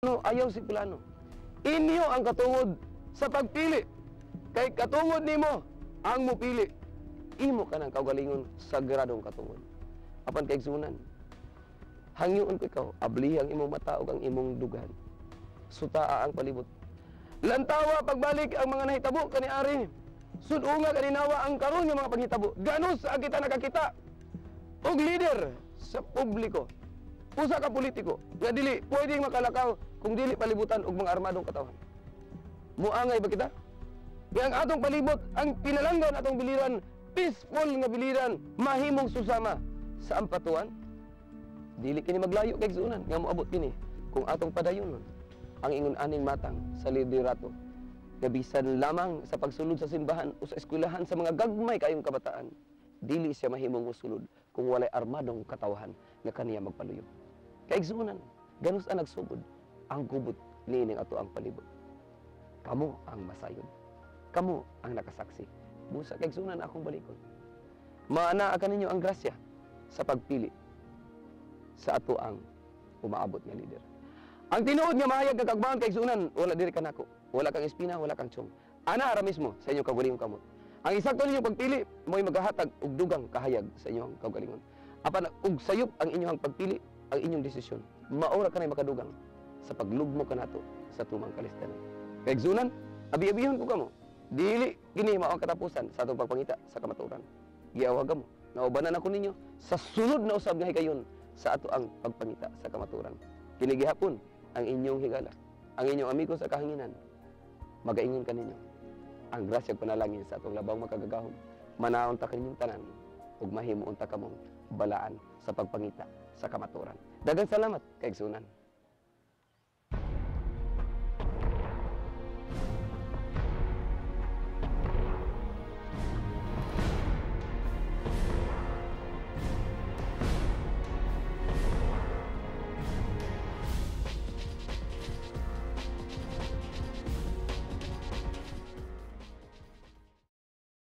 Ayaw si Plano. Inyo ang katungod sa pagpili. Kay katungod nimo ang mupili. Imo ka ng kaugalingon sa gradong katungod. Apan kay sunan. Hangyoon ko ikaw, abli ang imong mata ug ang imong dughan. Sutaa ang palibot. Lantawa pagbalik ang mga nahitabo kani ari. Sudunga kaninawa ang karon nga mga panghitabo. Ganos ang kita nakakita. Og leader sa publiko. Usa ka politiko nga dili pwedeng makalakaw kung dili palibutan og mga armadong katawan. Muangay ba kita? Kaya ang atong palibot, ang pinalanggan atong biliran, peaceful nga biliran, mahimong susama sa ampatuan. Dili kini maglayo kay sunan nga moabot kini kung atong padayonon ang ingon aning matang sa liderato. Nga bisan lamang sa pagsulod sa simbahan o sa eskwelahan sa mga gagmay kayong kabataan, dili siya mahimong mosulod kung walay armadong katawahan nga kaniya magpaluyo. Kaigsunan, ganus ang nagsugod, ang gubot niining ato ang palibot. Kamu ang masayon. Kamu ang nakasaksi. Busa kaigsunan akong balikon. Maana ka ninyo ang grasya sa pagpili sa ato ang umaabot nga leader. Ang tinuod nga mahayag kagagbahan kaigsunan, wala diri ka nako. Wala kang espina, wala kang tiyong. Ana ara mismo sa inyong kaugalingong kamot. Ang isakto ninyong pagpili, mo'y maghahatag og dugang kahayag sa inyong kaugalingon. Apan ug sayop ang inyong pagpili, ang inyong desisyon. Maura ka na makadugang sa paglugmo ka nato sa tumang kalistanan. Kaigsunan, abi-abihon ko kamo. Dili kini mao ang katapusan sa atong pagpangita sa kamatuoran. Giawagan mo, naubanan ako ninyo sa sunod na usab nga higayon sa ato ang pagpangita sa kamatuoran. Kini gihapon ang inyong higala, ang inyong amigo sa kahanginan. Magaingon kaninyo ang grasya panalangin sa atong labang makagagahom. Manaon ta kaninyong tanan ug mahimuon ta kamong balaan sa pagpangita sa kamatuoran. Daghang salamat kaigsunan.